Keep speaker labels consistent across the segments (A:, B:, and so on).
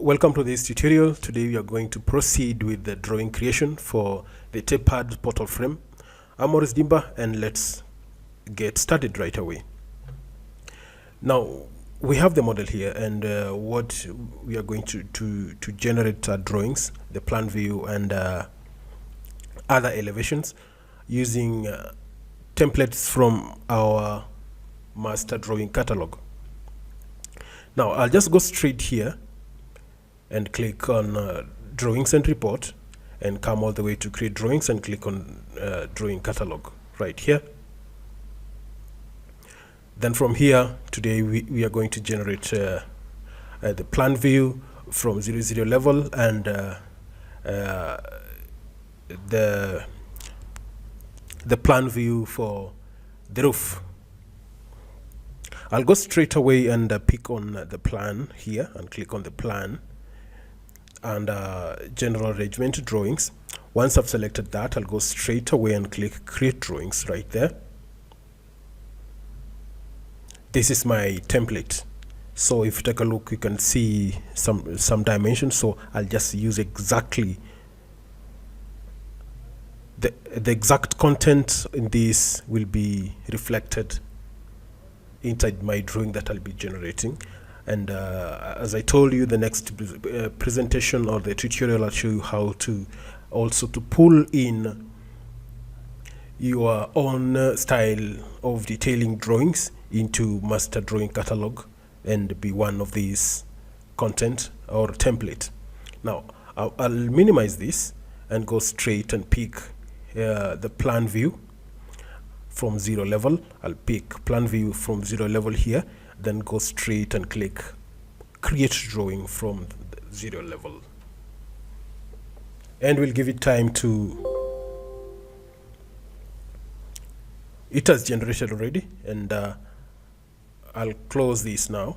A: Welcome to this tutorial. Today we are going to proceed with the drawing creation for the tapered portal frame. I'm Maurice Dimba, and let's get started right away. Now we have the model here, and what we are going to generate are drawings, the plan view, and other elevations using templates from our master drawing catalog. Now I'll just go straight here and click on drawings and report, and come all the way to create drawings and click on drawing catalog right here. Then from here, today we are going to generate the plan view from 0 level, and the plan view for the roof. I'll go straight away and pick on the plan here and click on the plan and general arrangement drawings. Once I've selected that, I'll go straight away and click create drawings right there. This is my template. So if you take a look, you can see some dimensions. So I'll just use exactly the exact content in this will be reflected inside my drawing that I'll be generating. And as I told you, the next presentation or the tutorial, I'll show you how to also to pull in your own style of detailing drawings into master drawing catalog and be one of these content or template. Now I'll minimize this and go straight and pick the plan view from 0 level. I'll pick plan view from 0 level here, then go straight and click create drawing from the 0 level, and we'll give it time to, it has generated already, and I'll close this now.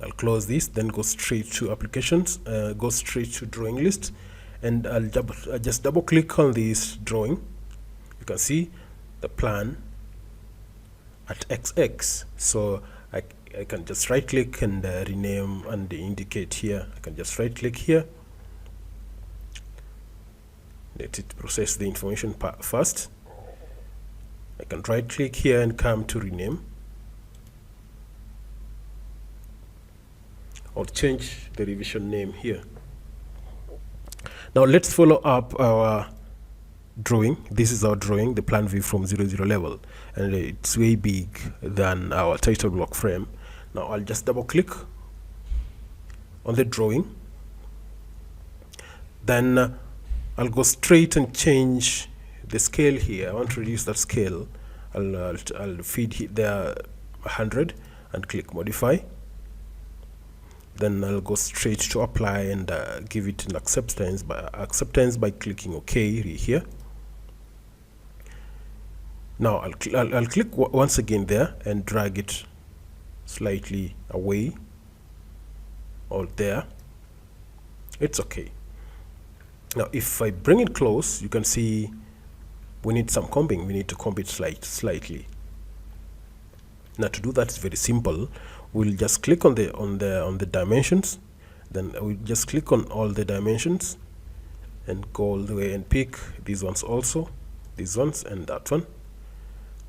A: I'll close this, then go straight to applications, go straight to drawing list, and I'll just double click on this drawing. You can see the plan at XX. So I can just right click and rename and indicate here. I can just right click here, let it process the information first. I can right click here and come to rename, or change the revision name here. Now let's follow up our drawing. This is our drawing, the plan view from 0 level, and it's way big than our title block frame. Now I'll just double click on the drawing, then I'll go straight and change the scale here. I want to reduce that scale. I'll feed there 100 and click modify. Then I'll go straight to apply and give it an acceptance by clicking OK here. Now I'll click once again there and drag it slightly away, or there. It's okay. Now if I bring it close, you can see we need some combing. We need to comb it slightly. Now to do that, it's very simple. We'll just click on the dimensions, then we'll just click on all the dimensions and go all the way and pick these ones also, these ones, and that one.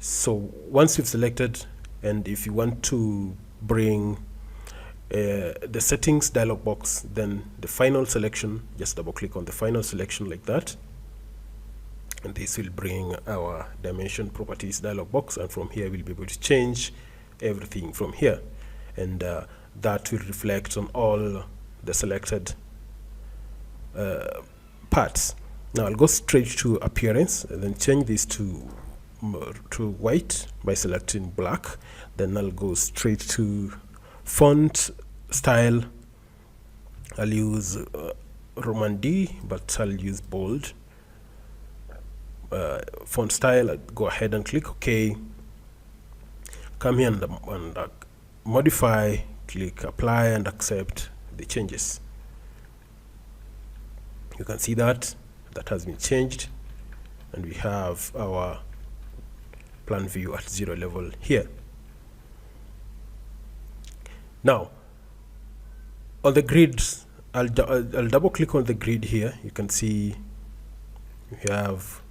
A: So once you've selected, and if you want to bring the settings dialog box, then the final selection, just double click on the final selection like that, and this will bring our dimension properties dialog box, and from here we'll be able to change everything from here, and that will reflect on all the selected parts. Now I'll go straight to appearance and then change this to white by selecting black. Then I'll go straight to font style. I'll use Roman D, but I'll use bold. Font style, I'll go ahead and click OK. Come here and modify, click apply and accept the changes. You can see that has been changed, and we have our plan view at 0 level here. Now On the grids, I'll double click on the grid here. You can see we have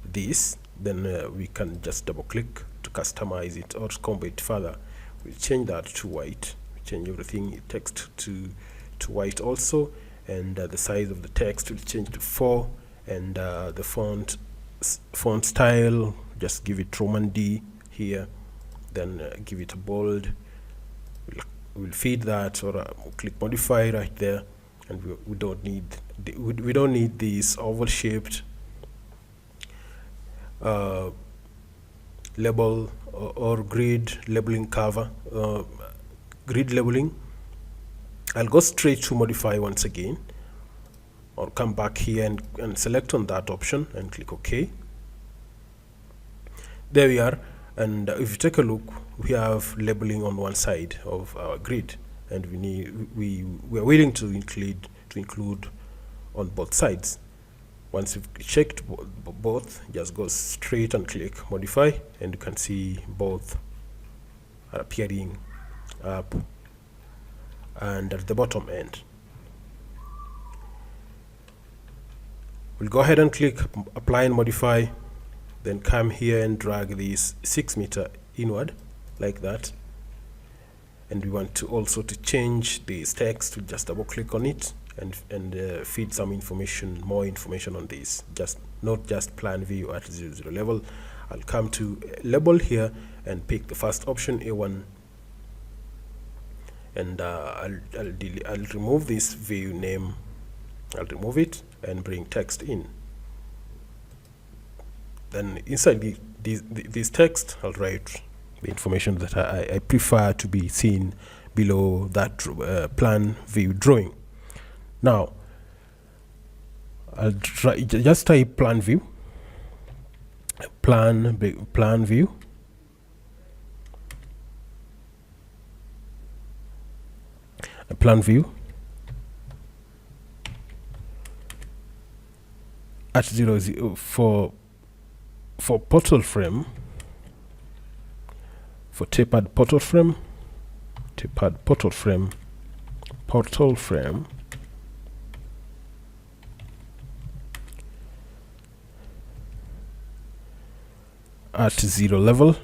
A: this. Then we can just double click to customize it or combo it further. We'll change that to white. We change everything, text to white also, and the size of the text will change to 4, and the font style, just give it Roman D here, then give it a bold. We'll feed that, or click modify right there, and we don't need we don't need this oval shaped label or grid labeling cover, grid labeling. I'll go straight to modify once again, or come back here and select on that option and click OK. There we are. And if you take a look, we have labeling on one side of our grid, and we are willing to include on both sides. Once you've checked both, just go straight and click modify, and you can see both are appearing up and at the bottom end. We'll go ahead and click apply and modify, then come here and drag this 6 meter inward like that. And we want to also to change this text. We just double click on it and feed some information, more information on this, just not just plan view at 00 level. I'll come to label here and pick the first option, A1, and I'll remove this view name. I'll remove it and bring text in. Then inside this text, I'll write the information that I prefer to be seen below that plan view drawing. Now, I'll just type plan view, plan view, plan view at 00 for portal frame, for tapered portal frame, at 0 level,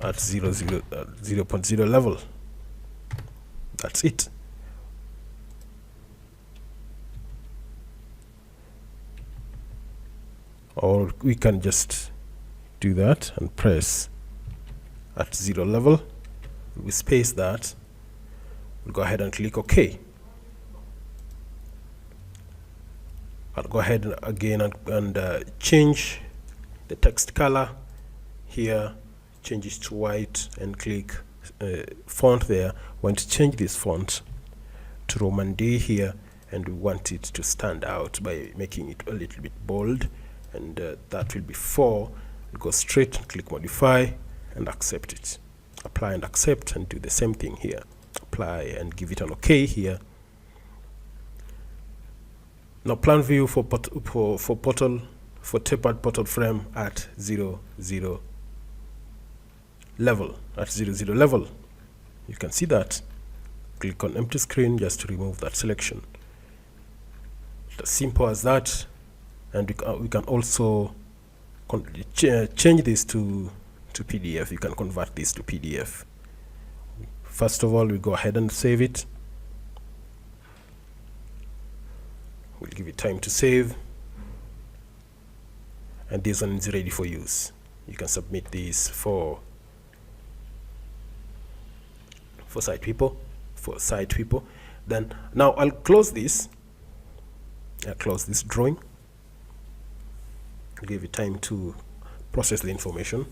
A: at 0.0 level. That's it. Or we can just do that and press at 0 level. We space that. We'll go ahead and click OK. I'll go ahead and again and change the text color here, change it to white, and click font there. We want to change this font to Roman D here, and we want it to stand out by making it a little bit bold, and that will be 4. We'll go straight and click modify and accept it. Apply and accept, and do the same thing here. Apply and give it an OK here. Now plan view for tapered portal frame at 00 level. At 00 level, you can see that. Click on empty screen just to remove that selection. It's as simple as that. And we can also change this to PDF. You can convert this to PDF. First of all, we go ahead and save it. We'll give it time to save. And this one is ready for use. You can submit this for site people. Then now I'll close this. I'll close this drawing. I'll give it time to process the information.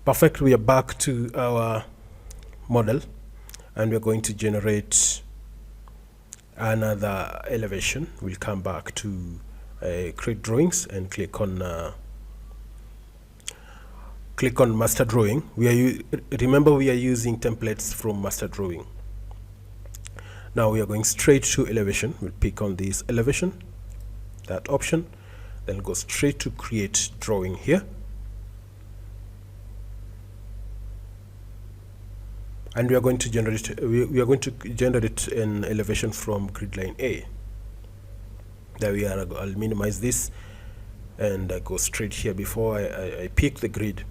A: Perfect. We are back to our model, and we're going to generate another elevation. We'll come back to create drawings and click on master drawing. Remember, we are using templates from master drawing. Now we are going straight to elevation. We'll pick on this elevation, that option. then go straight to create drawing here, and we are going to generate an elevation from grid line A. There we are. I'll minimize this and I go straight here. Before I pick the grid,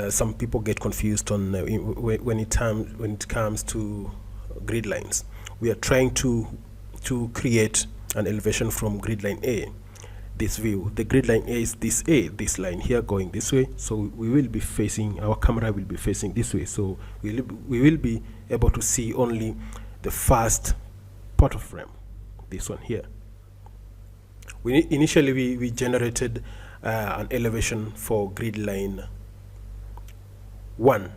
A: some people get confused on when it comes to grid lines. We are trying to create an elevation from grid line A. This view, the grid line A is this line here going this way, so we will be facing, our camera will be facing this way, so we will be able to see only the first part of frame, this one here. Initially we generated an elevation for grid line 1,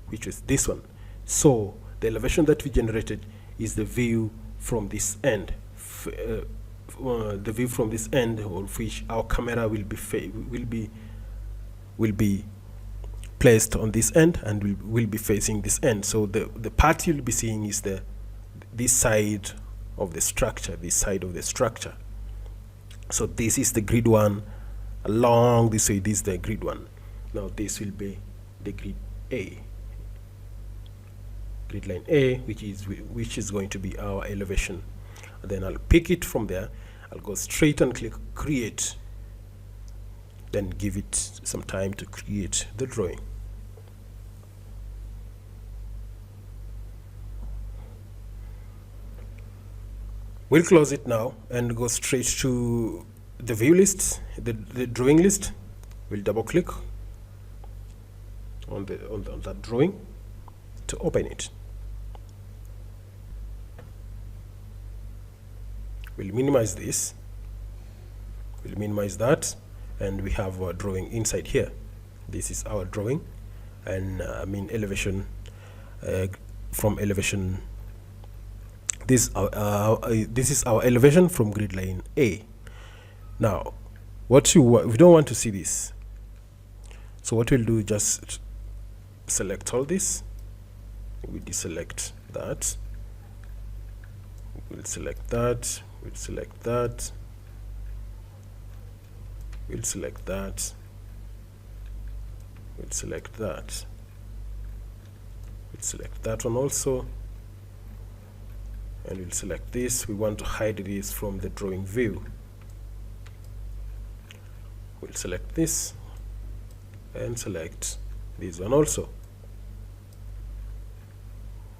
A: which is this one. So the elevation that we generated is the view from this end, the view from this end, of which our camera will be placed on this end and will be facing this end. So the part you'll be seeing is this side of the structure, So this is the grid 1 along this way. This is the grid 1. Now this will be the grid A, grid line A, which is going to be our elevation. And then I'll pick it from there. I'll go straight and click create, then give it some time to create the drawing. We'll close it now and go straight to the view list, the drawing list. We'll double click on that drawing to open it. We'll minimize this, we'll minimize that, and we have our drawing inside here. This is our drawing, and elevation from elevation. This is our elevation from grid line A. Now, we don't want to see this, so what we'll do, just select all this. We deselect that. We'll select that. We'll select that. We'll select that. We'll select that. We'll select that one also. And we'll select this. We want to hide this from the drawing view. We'll select this and select this one also.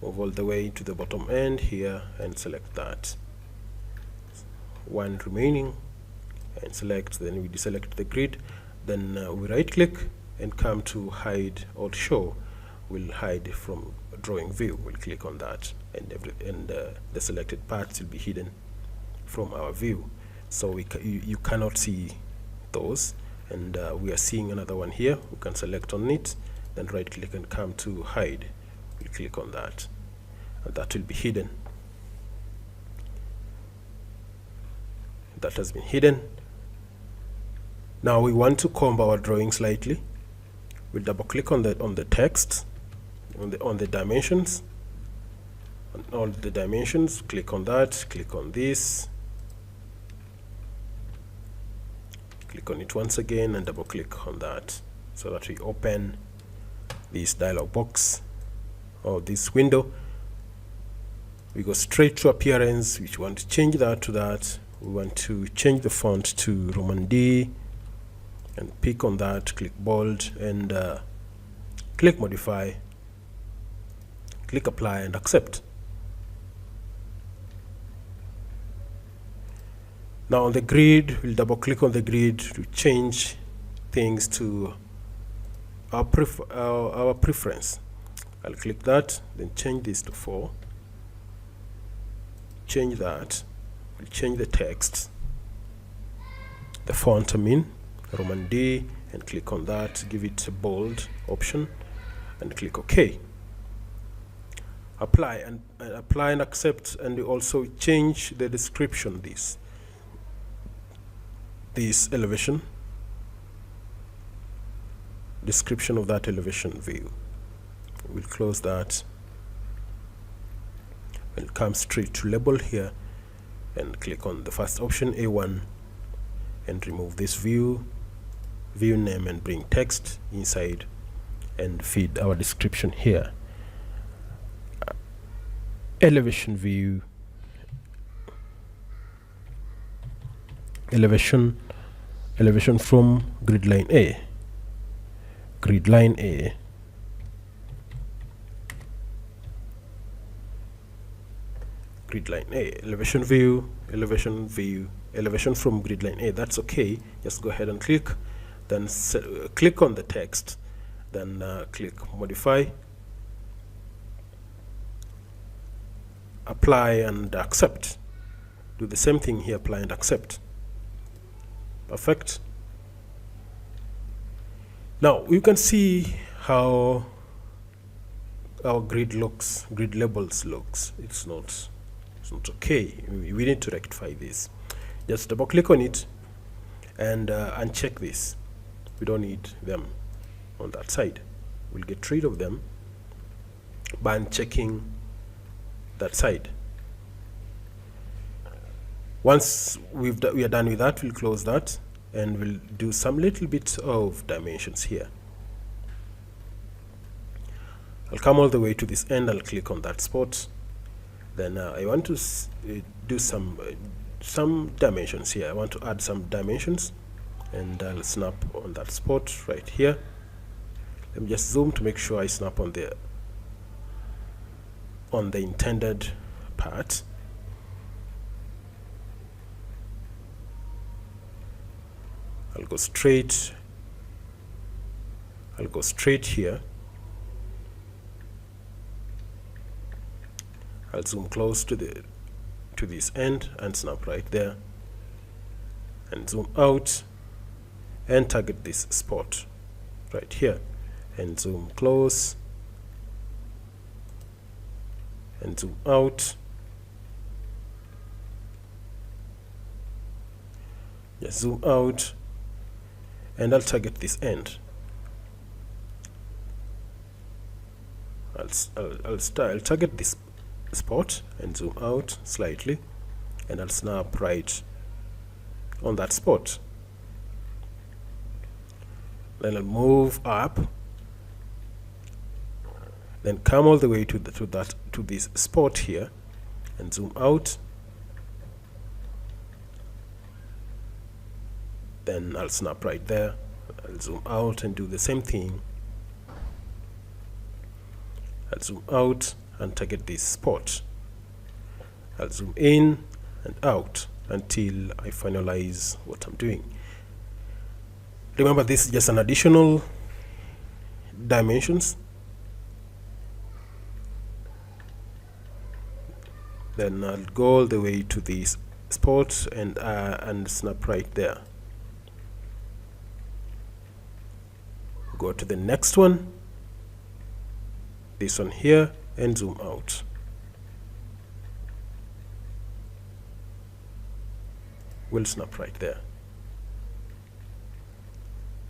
A: Move all the way to the bottom end here and select that. One remaining and select, then we deselect the grid, then we right click and come to hide or show. We'll hide from drawing view. We'll click on that, and the selected parts will be hidden from our view, so you cannot see those. And we are seeing another one here. We can select on it, then right click and come to hide. We'll click on that, and that will be hidden. That has been hidden. Now we want to comb our drawing slightly. We'll double click on the text, on the dimensions, on all the dimensions. Click on that, click on this, click on it once again and double click on that, so that we open this dialog box or this window. We go straight to appearance, which we want to change that to that. We want to change the font to Roman D and pick on that, click bold and click modify, click apply and accept. Now on the grid, we'll double click on the grid to change things to our preference. I'll click that, then change this to 4. Change that. We'll change the text, the font, Roman D, and click on that. Give it a bold option and click OK. Apply and accept, and we also change the description. This elevation, description of that elevation view. We'll close that and come straight to label here and click on the first option, A1, and remove this view name and bring text inside and feed our description here. Elevation view, elevation from grid line A, grid line A, grid line A, elevation view, elevation from grid line A. That's okay. Just go ahead and click, then click on the text, then click modify, apply and accept. Do the same thing here, apply and accept. Perfect. Now you can see how our grid labels looks. It's not okay. We need to rectify this. Just double click on it and uncheck this. We don't need them on that side. We'll get rid of them by unchecking that side. Once we are done with that, we'll close that and we'll do some little bit of dimensions here. I'll come all the way to this end. I'll click on that spot. Then I want to do some dimensions here. I want to add some dimensions, and I'll snap on that spot right here. Let me just zoom to make sure I snap on the intended part. I'll go straight here. I'll zoom close to this end and snap right there, and zoom out and target this spot right here, and zoom close and zoom out. Just zoom out and I'll target this end. I'll target this spot and zoom out slightly, and I'll snap right on that spot. Then I'll move up, then come all the way to this spot here and zoom out. Then I'll snap right there. I'll zoom out and do the same thing. I'll zoom out and target this spot. I'll zoom in and out until I finalize what I'm doing. Remember, this is just an additional dimensions. Then I'll go all the way to this spot and snap right there. Go to the next one, this one here, and zoom out. We'll snap right there.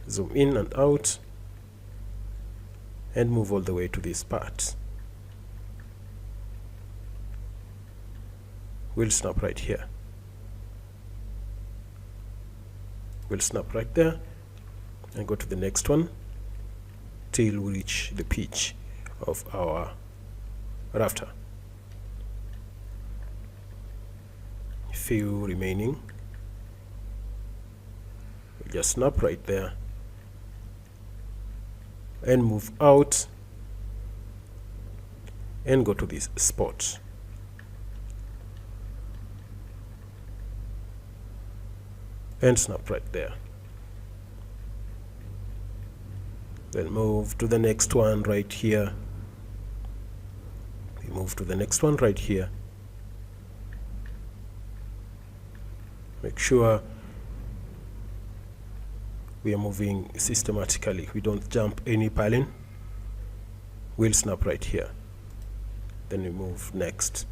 A: Zoom in and out and move all the way to this part. We'll snap right here. We'll snap right there and go to the next one till we reach the pitch of our rafter. Few remaining. We'll just snap right there and move out and go to this spot. And snap right there. Then move to the next one right here. We move to the next one right here. Make sure we are moving systematically. We don't jump any piling. We'll snap right here. Then we move next.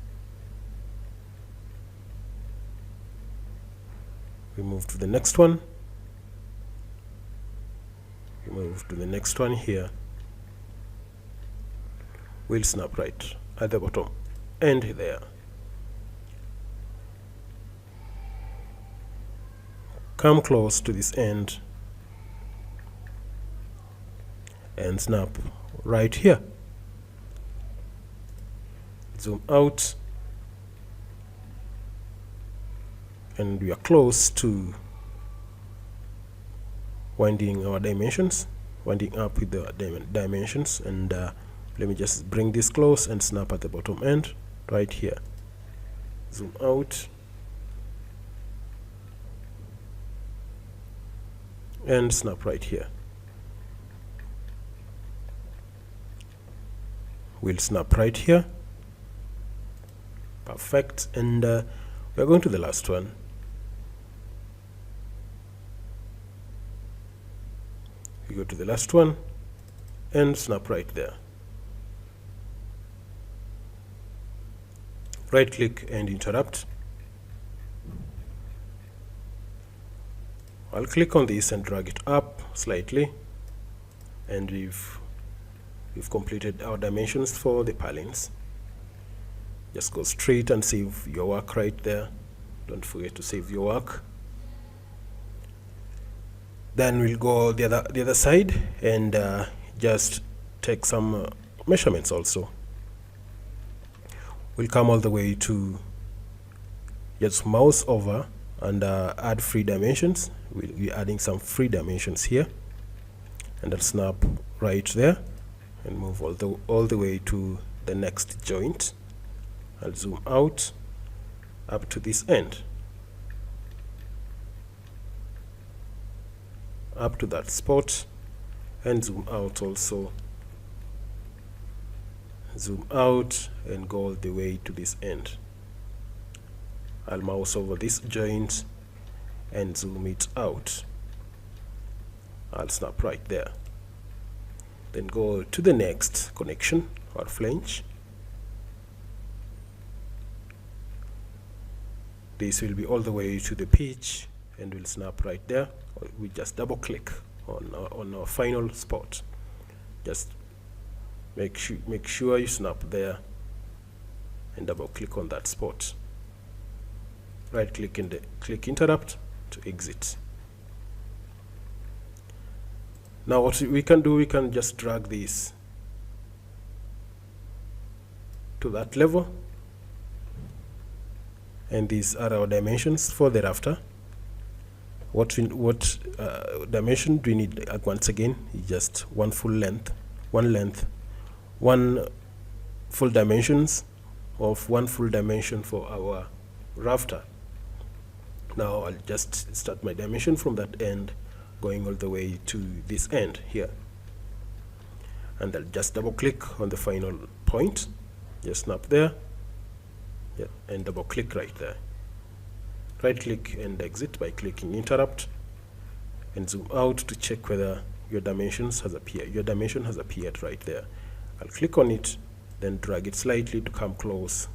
A: We move to the next one. We move to the next one here. We'll snap right at the bottom and there. come close to this end and snap right here. Zoom out, and we are close to winding our dimensions, winding up with the dimensions. And let me just bring this close and snap at the bottom end right here. Zoom out and snap right here. We'll snap right here. Perfect. And we're going to the last one. We go to the last one and snap right there. Right click and interrupt. I'll click on this and drag it up slightly, and we've completed our dimensions for the purlins. Just go straight and save your work right there. Don't forget to save your work. Then we'll go the other side and just take some measurements also. We'll come all the way to just mouse over and add free dimensions. We'll be adding some free dimensions here, and I'll snap right there and move all the way to the next joint. I'll zoom out up to this end, up to that spot, and zoom out also. Zoom out and go all the way to this end. I'll mouse over this joint and zoom it out. I'll snap right there. Then go to the next connection or flange. This will be all the way to the pitch, and we'll snap right there. We just double click on our final spot. Just make sure you snap there and double click on that spot. Right click and click interrupt to exit. Now what we can do, we can just drag this to that level, and these are our dimensions for the rafter. What dimension do we need? Once again, just one full length, one full dimensions of one full dimension for our rafter. Now I'll just start my dimension from that end, going all the way to this end here, and I'll just double click on the final point. Just snap there, yeah, and double click right there. Right click and exit by clicking interrupt, and zoom out to check whether your dimensions has appeared. Your dimension has appeared right there. I'll click on it, then drag it slightly to come close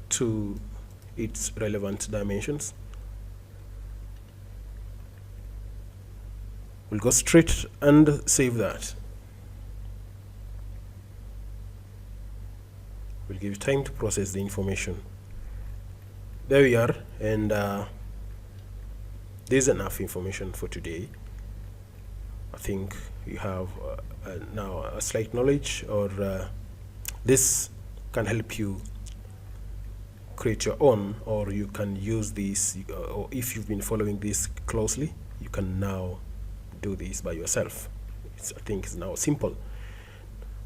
A: to its relevant dimensions. We'll go straight and save that. We'll give you time to process the information. There we are, and there's enough information for today. I think you have now a slight knowledge, or this can help you create your own, or you can use this, or if you've been following this closely, you can now do this by yourself. I think it's now simple.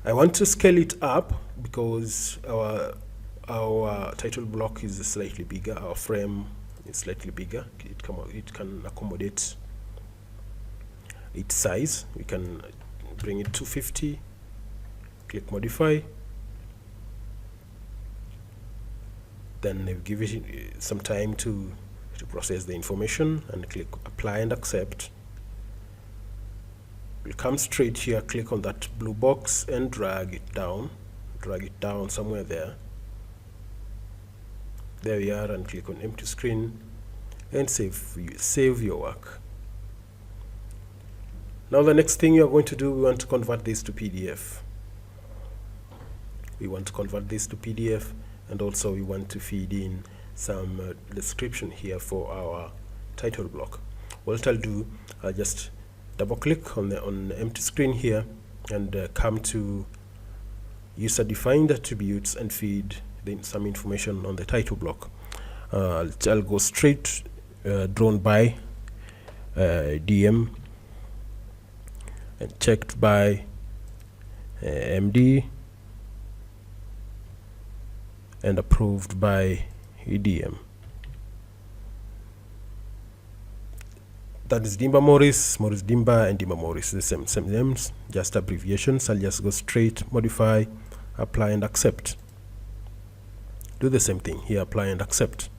A: I want to scale it up because our title block is slightly bigger, our frame is slightly bigger. It can accommodate its size. We can bring it to 50, click modify, then we give it some time to process the information, and click apply and accept. We'll come straight here, click on that blue box and drag it down somewhere there. There we are, and click on empty screen and save your work. Now the next thing you're going to do, we want to convert this to PDF. And also we want to feed in some description here for our title block. What I'll do, I'll just double click on the empty screen here and come to user defined attributes and feed some information on the title block. I'll go straight drawn by DM and checked by MD and approved by EDM. That is Dimba Morris, Morris Dimba, and Dimba Morris, the same names, just abbreviations. I'll just go straight, modify, apply, and accept. Do the same thing here, apply and accept.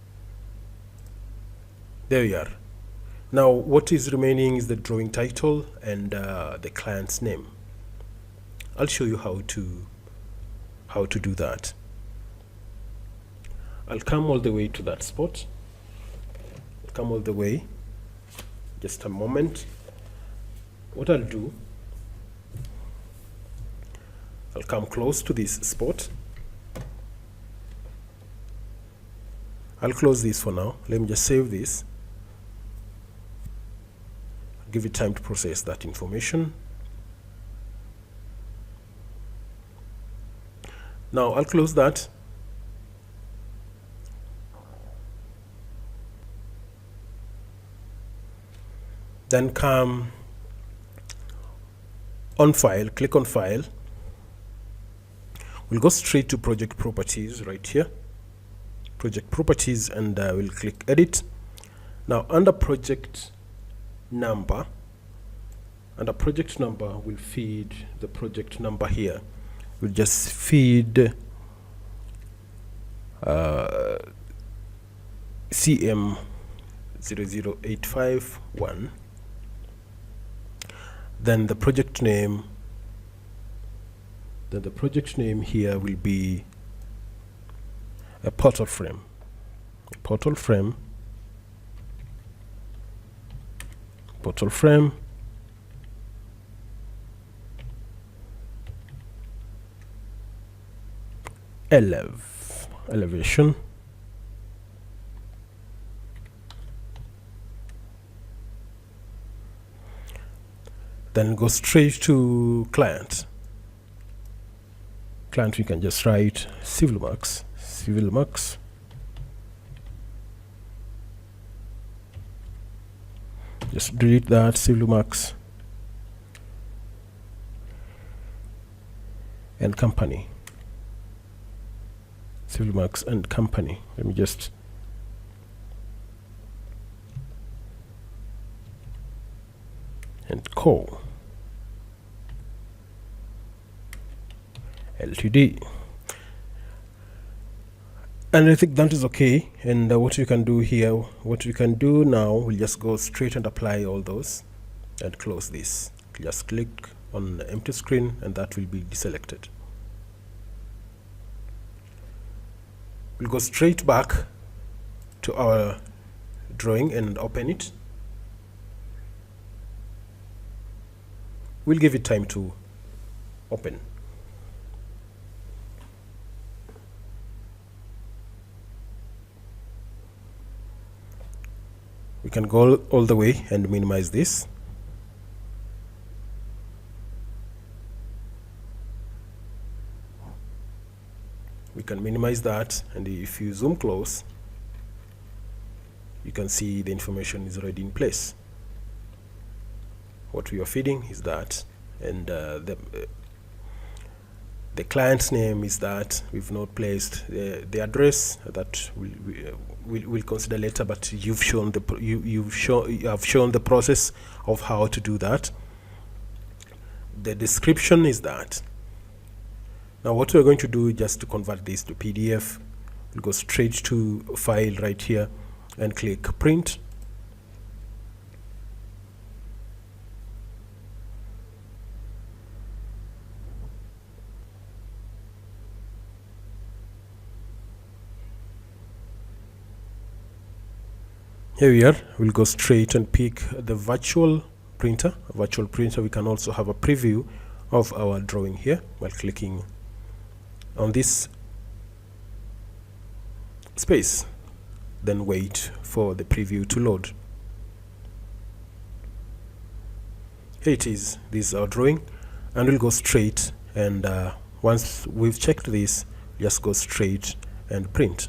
A: There we are. Now what is remaining is the drawing title and the client's name. I'll show you how to do that. I'll come all the way to that spot. Come all the way. Just a moment. What I'll do, I'll come close to this spot. I'll close this for now. Let me just save this. Give it time to process that information. Now I'll close that. Then come on file, click on file. We'll go straight to project properties right here. Project properties, and we'll click edit. Now under project number, we'll feed the project number here. We'll just feed CM00851. Then the project name. Then the project name here will be a portal frame. Portal frame. 11 elevation. Then go straight to client. We can just write civil max. Just delete that civil max and company. Civil max and company. Let me just and co Ltd. And I think that is okay. And what you can do here, what we can do now, we'll just go straight and apply all those and close this. Just click on the empty screen and that will be deselected. We'll go straight back to our drawing and open it. We'll give it time to open. We can go all the way and minimize this. We can minimize that, and if you zoom close, you can see the information is already in place. What we are feeding is that, and the client's name is that. We've not placed the address that we'll consider later, but you've shown you have shown the process of how to do that. The description is that. Now what we're going to do, just to convert this to PDF, we'll go straight to file right here and click print. Here we are. We'll go straight and pick the virtual printer. We can also have a preview of our drawing here while clicking on this space. then wait for the preview to load. Here it is. This is our drawing, and we'll go straight, and once we've checked this, just go straight and print.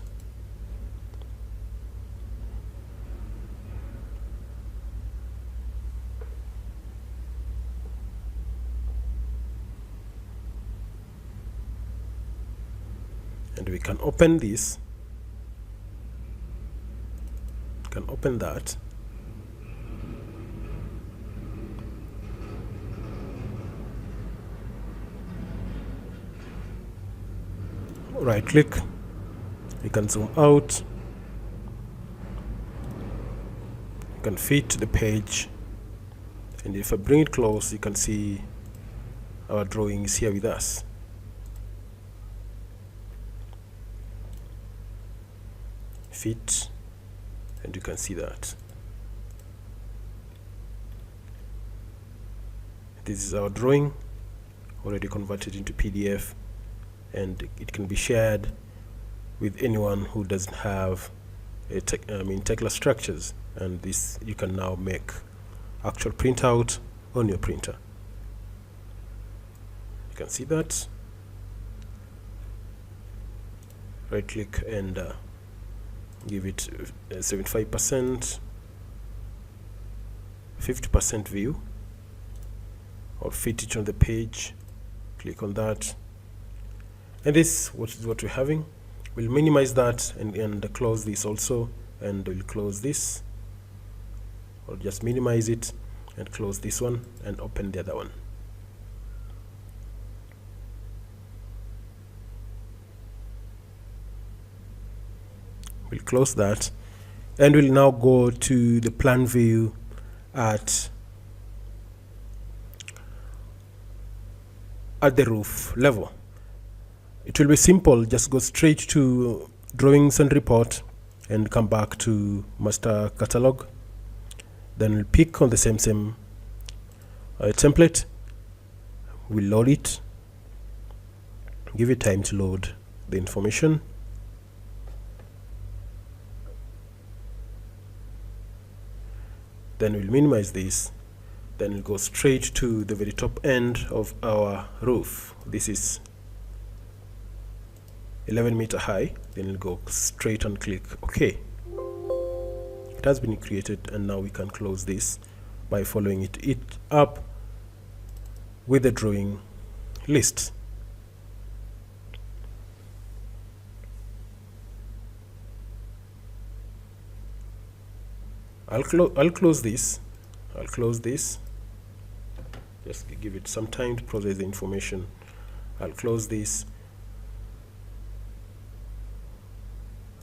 A: And we can open this, can open that, right click, you can zoom out, you can fit the page, and if I bring it close, you can see our drawing is here with us. Fit, and you can see that this is our drawing already converted into PDF, and it can be shared with anyone who doesn't have a Tekla structures, and this you can now make actual printout on your printer. You can see that. Right click and give it 75%, 50% view, or fit it on the page. Click on that, and this is what we're having. We'll minimize that and close this also, and we'll close this, or just minimize it and close this one and open the other one. We'll close that, and we'll now go to the plan view at the roof level. It will be simple. Just go straight to drawings and report and come back to master catalog. Then we'll pick on the same template. We'll load it, give it time to load the information. Then we'll minimize this, then we'll go straight to the very top end of our roof. This is 11 meter high. Then we'll go straight and click OK. It has been created, and now we can close this by following it up with the drawing list. I'll close this. I'll close this. Just give it some time to process the information. I'll close this.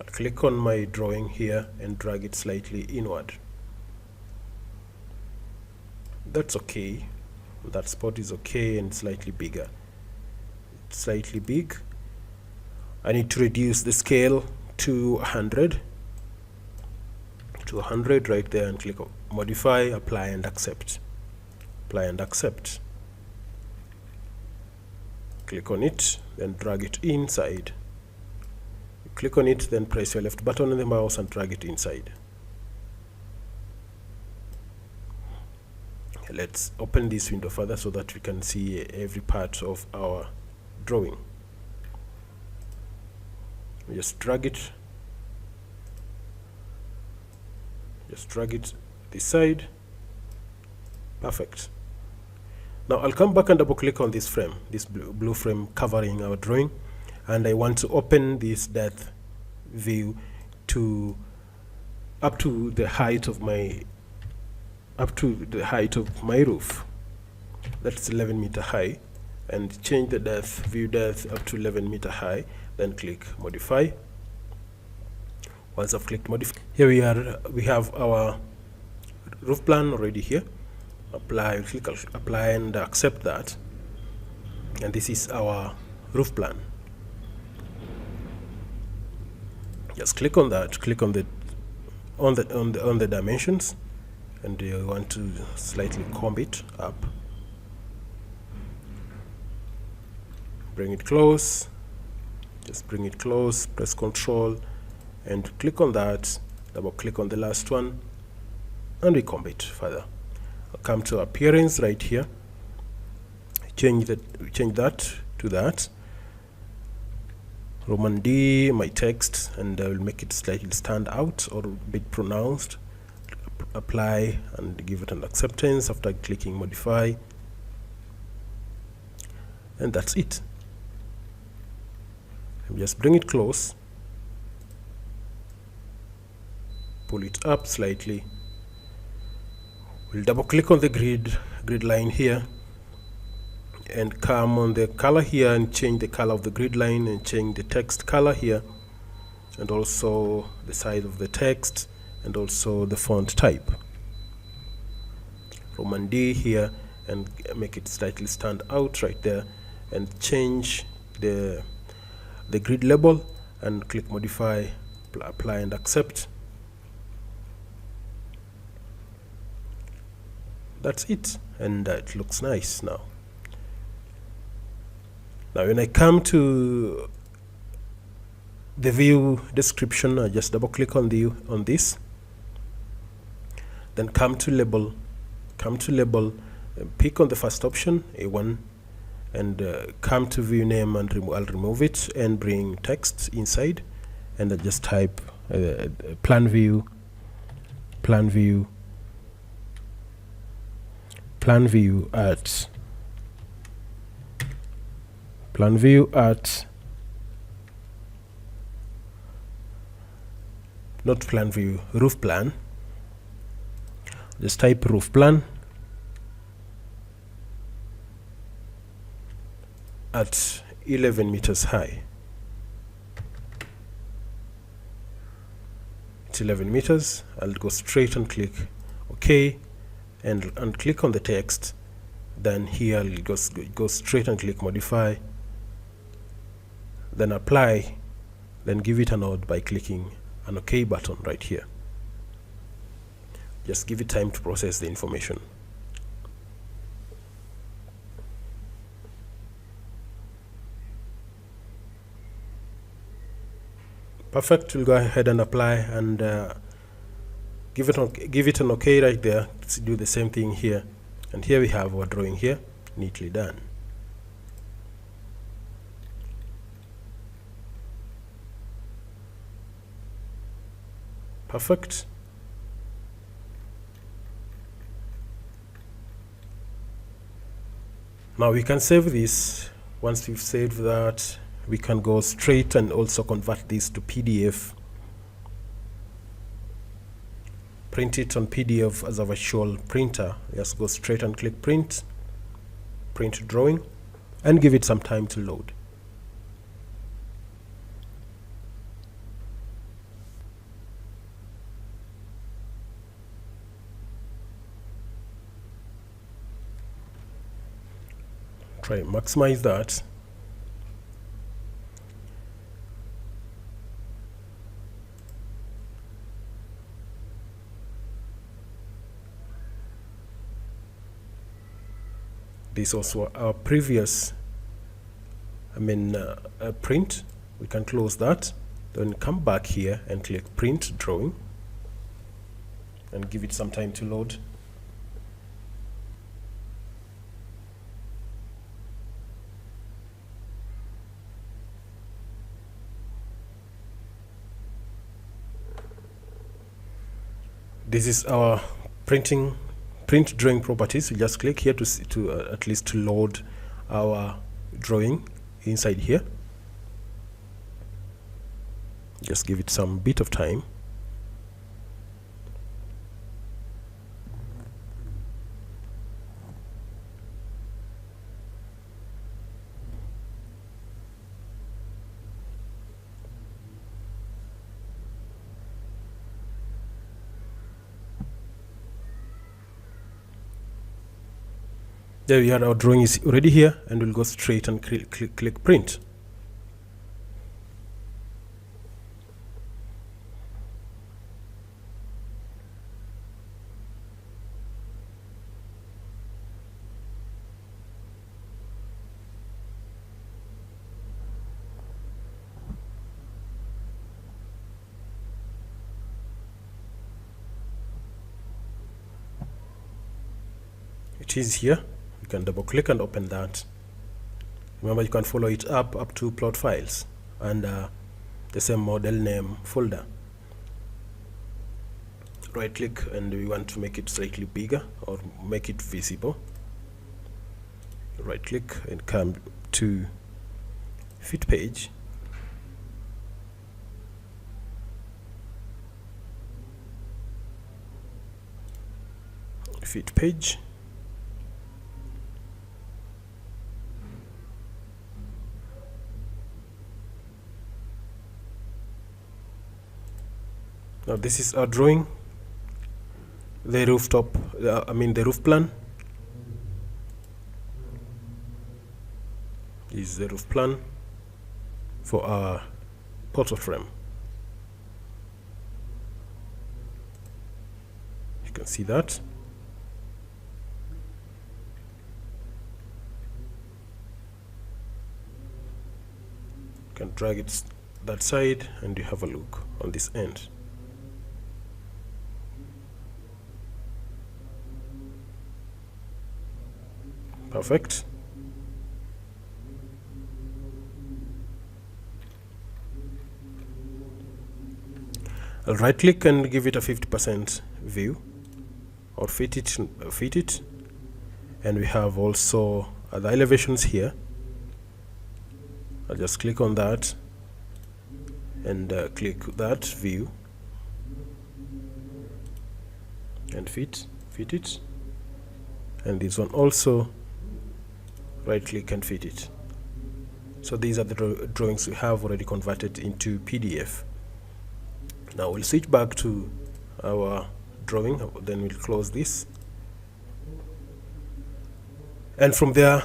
A: I'll click on my drawing here and drag it slightly inward. That's okay. That spot is okay and slightly bigger. It's slightly big. I need to reduce the scale to 100. To 100 right there, and click on modify, apply and accept. Apply and accept. Click on it, then drag it inside. You click on it, then press your left button on the mouse and drag it inside. Let's open this window further so that we can see every part of our drawing. Just drag it. Just drag it this side. Perfect. Now I'll come back and double click on this frame, this blue frame covering our drawing, and I want to open this depth view to up to the height of my roof. That's 11 meter high, and change the depth, view depth up to 11 meter high, then click modify. Once I've clicked modify, here we have our roof plan already here. Apply, click apply and accept that, and this is our roof plan. Just click on that, click on the dimensions, and you want to slightly comb it up. Bring it close, just bring it close, press Control and click on that, double click on the last one, and we comb it further. I'll come to appearance right here, change that to that Roman D, my text, and I will make it slightly stand out or a bit pronounced. Apply and give it an acceptance after clicking modify, and that's it. Just bring it close, pull it up slightly. We'll double click on the grid line here and come on the color here and change the color of the grid line and change the text color here, and also the size of the text and also the font type. Roman D here, and make it slightly stand out right there, and change the grid label and click modify, apply and accept. That's it, and it looks nice now. Now when I come to the view description, I just double click on this, then come to label, pick on the first option, A1, and come to view name, and I'll remove it and bring text inside, and I just type plan view at not plan view, roof plan. Just type roof plan at 11 meters high. It's 11 meters. I'll go straight and click OK, and click on the text. Then here I'll go straight and click modify, then apply, then give it a nod by clicking an OK button right here. Just give it time to process the information. Perfect. We'll go ahead and apply and give it an OK right there. Let's do the same thing here, and here we have our drawing here, neatly done. Perfect. Now we can save this. Once we've saved that, we can go straight and also convert this to PDF. Print it on PDF as a virtual printer. Just go straight and click print drawing, and give it some time to load. Try maximize that. This also our previous print. We can close that, then come back here and click print drawing and give it some time to load. This is our print drawing properties. We just click here to at least to load our drawing inside here. Just give it some bit of time. There we are, our drawing is already here, and we'll go straight and click print. it is here. You can double click and open that. Remember, you can follow it up to plot files and the same model name folder. Right click, and we want to make it slightly bigger or make it visible. Right click and come to fit page. Fit page. Now this is our drawing, the rooftop, the roof plan. This is the roof plan for our portrait frame. You can see that. You can drag it that side and you have a look on this end. Perfect. I'll right click and give it a 50% view or fit it, and we have also the elevations here. I'll just click on that and click that view and fit it, and this one also right click and fit it. So these are the drawings we have already converted into PDF. Now we'll switch back to our drawing, then we'll close this, and from there,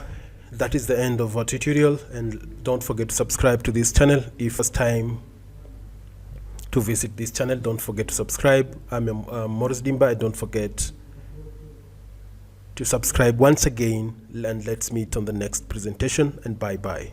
A: that is the end of our tutorial. And don't forget to subscribe to this channel. If it's time to visit this channel, don't forget to subscribe. I'm Morris Dimba. Don't forget to subscribe once again, and let's meet on the next presentation, and bye bye.